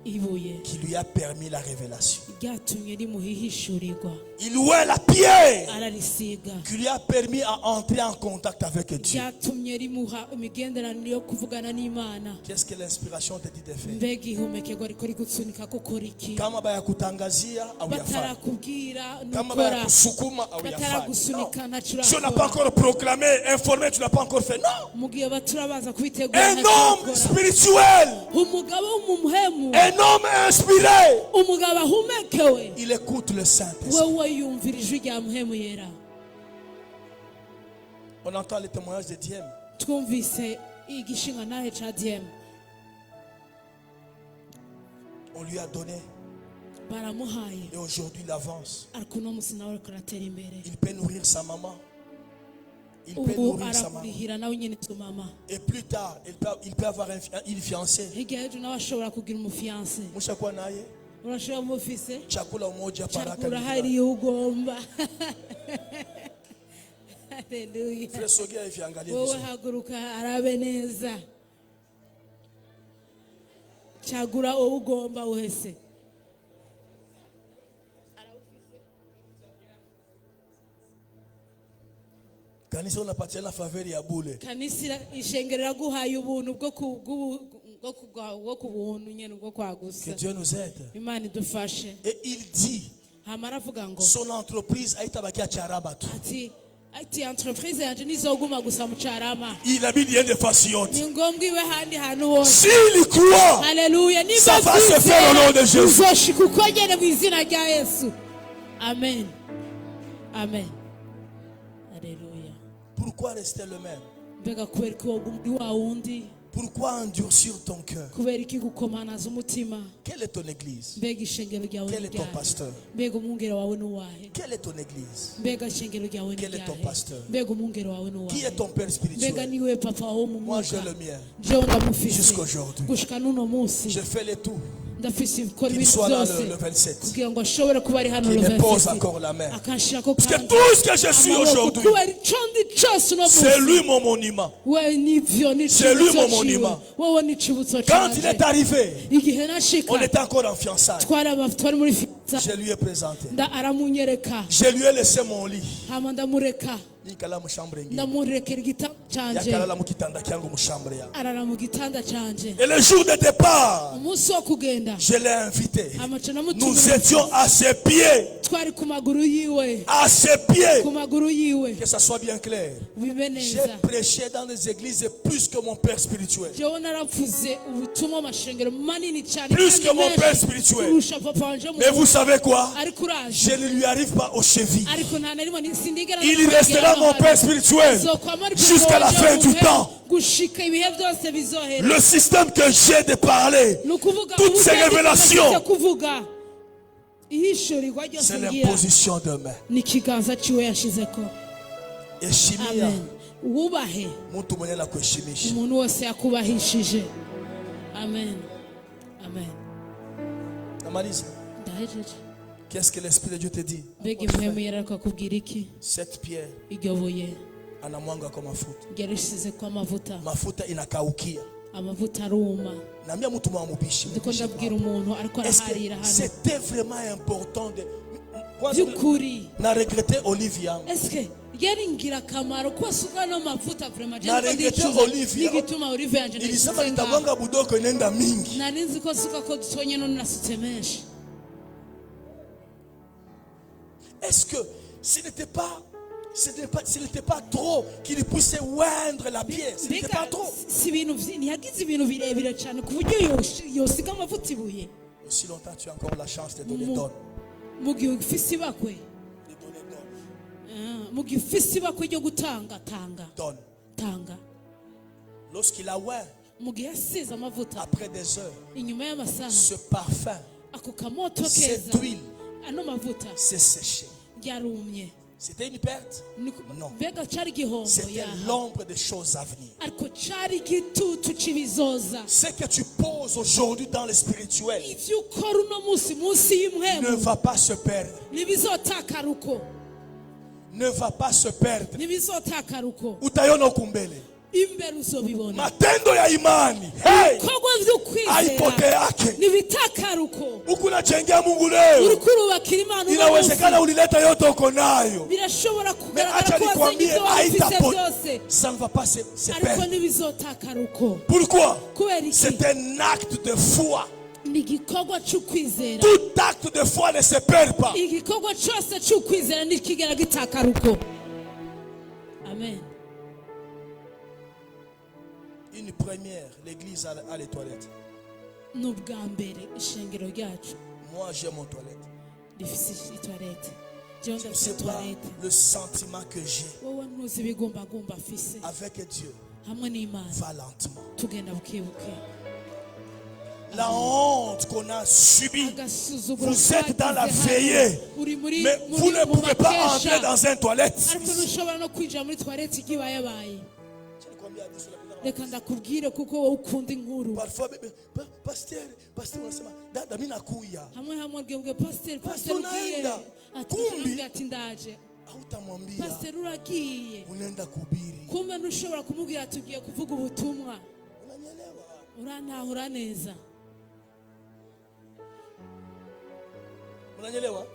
ibuye qui lui a permis la révélation. ryatumye rimuhihishurirwa, Il oint la pierre ararisiga, qui lui a permis à entrer en contact avec Dieu. ryatumye rimuha imigenderanire yo kuvugana n'Imana. Qu'est-ce que l'inspiration te dit de faire? mbega ihumekerwa riko rigusunika gukora iki? Kama bayakutangazia au yafanya. batarakubwira Kama nukora, bayakusukuma au yafanya. bataragusunika Non. ntacyo Si on n'a pas urakora. encore proclamé, informé, tu n'as pas encore fait. Non. mu gihe baturabaza kubitegura Un ntacyo homme urakora. spirituel, umugabo w'umuhemu, un homme inspiré, umugabo ahumekewe, il écoute le Saint-Esprit. wewe yumvira ijwi rya muhemu yera. On entend les témoignages de Diem. twumvise igishinga nahe ca DM On lui a donné. baramuhaye Et aujourd'hui, il avance. ariko uno musi nawe ariko aratera imbere Il peut nourrir sa maman. Il peut ubu nourrir sa maman. arakurihira nawe nyene tu mama Et plus tard, il peut avoir une fiancée. hirya y'ejo nawe ashobora kugira umufiyanse Mushakuwa naye. urashobora umufise Chakula umoja baraka. cagura hariya ugomba haleluya Frère Sogea hivi angalia wowe vizuri. haguruka arabe neza cagura uwo ugomba wese Kanisa unapatia la faveur ya bule. kanisa ishengero raguhaye ubuntu bwo ku buntu nyene bwo Que kwagusa Dieu nous aide. imana idufashe Et il dit, hama aravuga ngo son entreprise haitabakia charaba tu. ati entreprise yanje nizoguma gusa mu carama Il a mis lien de façon. ni ngombwa iwe handi hantu hose S'il croit, haleluya ça va se faire au nom de Jésus. uzoshika uko nyene mu izina rya yesu amen amen haleluya Pourquoi rester le même? mbega kubera ko wogumdi wa wundi Pourquoi endurcir ton cœur? kubera iki gukomanaza umutima Quelle est ton église? mbega ishengero ryawe Quel est ton ryahe pasteur? mbega umwungere wawe nuwahe Quelle est ton église? mbega ishengero ryawe Quel est ton ryahe pasteur? mbega umwungere wawe Qui nuwahe est ton père mbega spirituel? niwe papa wo mu Moi, j'ai mwuka le mien. jewe ndamufise Jusqu'aujourd'hui. gushika n'uno munsi Je fais les tout. ndafise ibikora Qu'il ibintu soit là byose le 27. kugira ngo ashobore kuba ari hano Qu'il me pose Ruvensi. encore la main. akanshirako Parce que kandi tout ce que je suis amaboko aujourd'hui, kubera ico ndi cose uno c'est munsi lui mon monument. we nivyo ni C'est lui icibutso mon ciwe monument. wowe ni icibutso Quand il canje est arrivé, igihe nashika on était encore en fiançailles. twari muri fiza Je lui ai présenté. aramunyereka Je lui ai laissé mon lit. hama ndamureka Nikala mu chambre ingine. ndamurekera igitanda canje Yakalala mu kitanda kyangu mu chambre ya. arara mu gitanda canje Et le jour de départ, umunsi wo kugenda je l'ai invité. amaca Nous namutumira étions à ses pieds. twari ku maguru yiwe À ses pieds. ku maguru yiwe Que ça soit bien clair. bibe J'ai neza prêché dans des églises plus que mon père spirituel. jewe naravuze ubutumwa amashengero manini cyane Plus kandi que mon menshi père spirituel. kurusha papa wanje mu Mais vous savez quoi? ariko uraje Je ne lui arrive pas aux chevilles. ariko nta na rimwe sindigera Il restera mon père spirituel jusqu'à la fin du temps. gushika ibihe byose bizohera Le système que j'ai de parler, ni ukuvuga toutes ces ubwenge révélations, bwo kuvuga ihishurirwa ryose c'est ngira l'imposition de main. ni ikiganza ciwe yashizeko Et chimia, amen wubahe mtu mwenye la kuheshimisha. umuntu wose yakubahishije amen amen Namaliza. ndahejeje Qu'est-ce que l'Esprit de Dieu te dit? mbega impwemu yarariko akubwira iki Cette pierre iryo buye anamwanga kwa mafuta. ryarisize ko amavuta Mafuta inakaukia. amavuta aruma Naambia mtu mwamubishi. ndiko ndabwira umuntu ariko Est-ce araharira que hano c'était vraiment important de by'ukuri na regretter olive yangu. eske yari ingirakamaro ko asuka no mavuta vraiment Na regrette olive ya- n'igituma olive yanje Ilisema ndayisuka nitamwanga budoko inaenda mingi. nari nzi ko asuka ko dutonye none nasutse menshi Est-ce que ce n'était pas trop qu'il puisse oindre la pierre? Ce n'était pas mbega trop. si ibintu ntiyagize ibintu birebire cyane ku buryo yosiga amavuta ibuye Aussi longtemps tu as encore la chance de donner, donne. mu gihe ufise ibakwe De donner, donne. mu gihe ufise ibakwe ryo gutanga Donne. tanga Lorsqu'il a oint, mu gihe yasize amavuta après des heures, inyuma y'amasaha ce parfum ako kamoto cette keza huile ano mavuta s'est séché. yarumye C'était une perte? Non. mbega cari igihombo C'était yaha l'ombre des choses à venir. ariko cari igitutu c'ibizoza Ce que tu poses aujourd'hui dans le spirituel ivyo ukora uno munsi ne y'imwemu va pas se perdre. ntibizotakara uko Ne va pas se perdre. ntibizotakara uko Utaiona huku mbele. imbere uzobibona Matendo ya imani. Hey! ibikorwa vy'ukwizera Haipoteake. ntibitakara uko Huku unajengea Mungu leo. uriko urubakira imana uno Inawezekana munsi ulileta yote uko nayo. birashobora Mais kugaragara acha ko wasenye nikwambie ivyo wabifise haitapote. byose Ça ne va pas se ariko perdre. ntibizotakara uko Pourquoi? kubera iki C'est un acte de foi. ni igikorwa c'ukwizera Tout acte de foi ne se perd pas. igikorwa cyose cy'ukwizera ntikigera gitakara uko amen Une première, l'église a les toilettes. ni ubwa mbere ishengero ryacu Moi, j'ai mon toilette. rifise itoilette jewe Je ne ndafise sais pas toilette le sentiment que j'ai wowe ntuzi ibigumbagumba afise avec Dieu. hamwe n'Imana va lentement. tugenda bukebuke. La honte qu'on a subie, Agasuzuguro vous êtes dans la twagize veillée, hano, uri muri mais vous ne mu pouvez pas makesha, entrer dans un toilette. ariko ntushobora no kwinjira muri toilette igibayabaye. Reka ndakubwire kuko wowe ukunda inkuru. Parfois, pasteur, unasema dada mimi nakuya. Hamwe hamwe ubwe pasteur ugiye. Kumbi Ati ndaje. Hautamwambia. Pasteur uragiye. Unaenda kuhubiri. Kumbe ntushobora kumubwira tugiye kuvuga ubutumwa. Unanielewa? Urantahura neza. Unanielewa?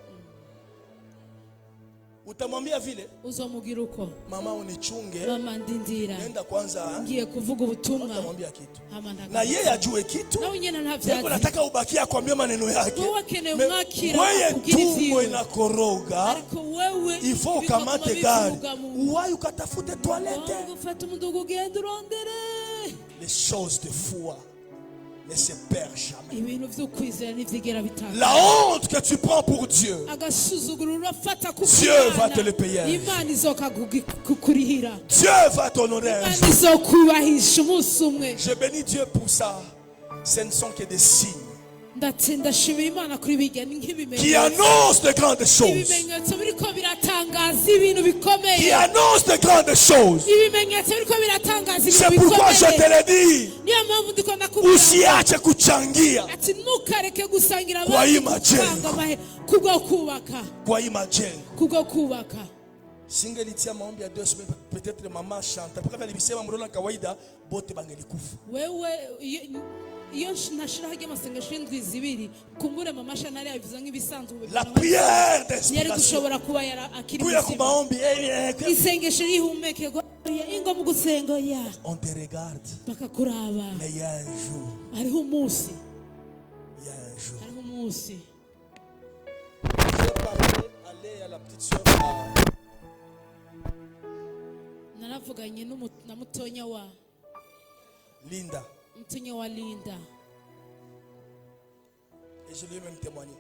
Utamwambia vile? Uzomubwira uko? Mama unichunge. Mama ndindira. Nenda kwanza. Ngiye kuvuga ubutumwa. Utamwambia kitu. Na yeye ajue kitu. Na wewe ntavyazi. Nataka ubakie akwambie maneno yake. Wewe tumbo inakoroga. Ariko wewe ifo ukamate gari. Uwahi ukatafute toilette. Ufata umudugu ugenda urondere. Les choses de foi ne se perdent jamais. Ibintu vy'ukwizera ntivyigera bitanga. La honte que tu prends pour Dieu, Agasuzuguro urafata ku Dieu va te le payer. Imana izokakurihira. Dieu va t'honorer un Imana jour. izokubahisha umunsi umwe. Je bénis Dieu pour ça. Ce ne sont que des signes Ndashimira Imana kuri bijya nk'ibimenyetso. qui annoncent de grandes choses. Ibimenyetso biriko biratangaza ibintu bikomeye. Qui annoncent de grandes choses. Ibimenyetso biriko biratangaza ibintu C'est bikomeye. pourquoi je te l'ai dit. Niyo mpamvu ndiko ndakubwira. Usiache kuchangia Ati ntukareke gusangira kwa hii abantu majengo. kubwo kubaka. Kwa hii majengo. Kubwo kubaka. Singelitia maombi ya 2 semaines, peut-être mama chanta. Parce que alisema mrona kawaida bote bangelikufa. Wewe iyo nashira hage masengesho y'indwi zibiri kumbure mama shanari yabivuze nk'ibisanzwe. La prière Yari d'inspiration. gushobora kuba akiri Kuya ku maombi isengesho rihumekego ingo mu gusenga ya. On te regarde. Bakakuraba. Mais il y a un jour. Hariho umunsi. Il y a un jour. Hariho umunsi. J'ai parlé aller à la petite sœur. Naravuganye na mutonya wa Linda. Mutonya wa Linda. Et je lui ai même témoigné.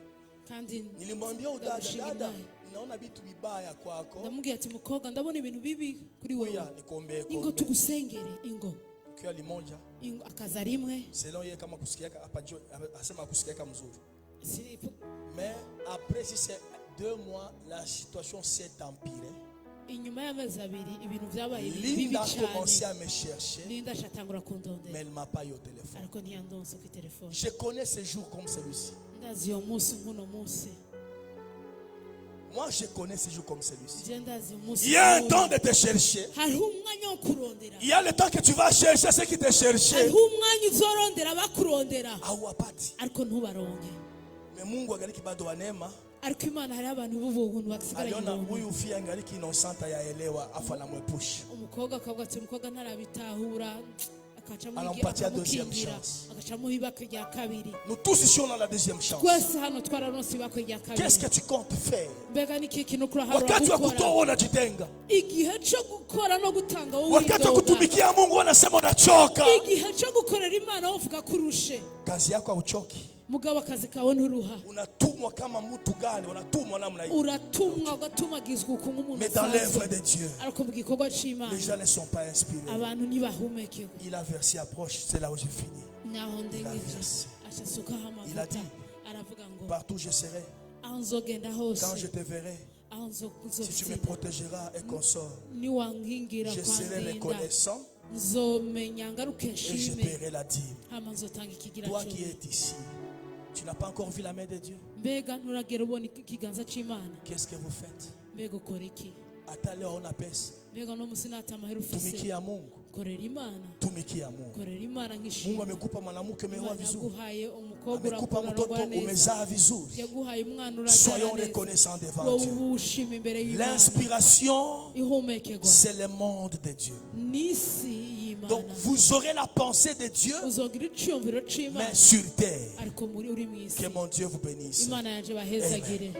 Kandi Nilimwambia dada, naona vitu vibaya kwako. ndamubwira ati mukobwa ndabona ibintu bibi kuri wewe. Nikombee Ingo tugusengere ingo. Kwa limoja. Ingo akaza rimwe. Selon yeye kama kusikiaka hapa jo asema kusikiaka mzuri. Mais après si c'est 2 mois la situation s'est empirée. Inyuma y'amezi abiri ibintu byabaye bibi Linda a cyane. commencé à me chercher. Linda shatangura kundondera. Mais elle m'a pas eu au téléphone. Ariko ntiyandonse ku telefone. Je connais ces jours comme celui-ci. Ndazi yo munsi nkuno munsi. Moi je connais ces jours comme celui-ci. Je ndazi munsi. Il y a un temps de te chercher. Hariho umwanya wo kurondera. Il y a le temps que tu vas chercher ceux qui te cherchaient. Hariho umwanya uzorondera bakurondera. Hawapati. Ariko ntubaronke. Mais Mungu agaliki bado wa neema. Ariko Imana hari abantu b'ubuntu basigaranye. Aliona huyu fia angaliki innocent yaelewa afa na mwepusha. Umukobwa akavuga ati umukobwa ntarabitahura akacamo anampatia deuxième chance. akacamo ibaka rya kabiri. Nous tous ici on a la deuxième chance. Twese hano twararonse ibaka rya kabiri. Qu'est-ce que tu comptes faire? Mbega ni kiki no kura harura Wakati wa gukora. kutoa unajitenga. Igihe cyo gukora no gutanga wowe Wakati wa kutumikia Mungu unasema unachoka. Igihe cyo gukorera Imana uvuga kurushe. Kazi yako hauchoki. Mugabo akazi kawe nturuha. Unatumwa kama mtu gani? Unatumwa namna hiyo. Uratumwa ugatumagizwa ku nk'umuntu. Mais dans l'œuvre de Dieu, ariko mu gikorwa c'Imana les gens ne sont pas inspirés. abantu ntibahumekewe. Il a versé approche, c'est là où je finis. Naho ndengeje versé. ashasukaho Il a amavuta dit, aravuga ngo partout je serai, aho nzogenda quand je hose te verrai, aho si tu me protégeras et consoles, niwankingira je serai kwandinda reconnaissant nzomenya ngaruke et je nshime paierai la dîme. hama nzotanga ikigira Toi qui cumi. es ici, tu n'as pas encore vu la main de Dieu. Mbega nturagera ubona ikiganza c'Imana. Qu'est-ce que vous faites? Mbega ukora iki? Hata leo una pesa. Mbega no musi nata amahera ufise. Tumikia Mungu. Korera Imana. Tumikia Mungu. Korera Imana Mungu nk'ishimwe. amekupa mwanamke umeoa vizuri. Yaguhaye umukobwa Amekupa mtoto urakora neza. umezaa vizuri. Yaguhaye umwana Soyons urabyara neza. reconnaissants devant Wowe Dieu. ushima imbere y'Imana. L'inspiration, Ihumekegwa. c'est le monde de Dieu. N'isi y'Imana. Donc vous aurez la pensée de Dieu, Uzogira iciyumviro c'Imana. mais sur terre. Ariko muri uri mw'isi. Que mon Dieu vous bénisse. Imana yanje bahezagire.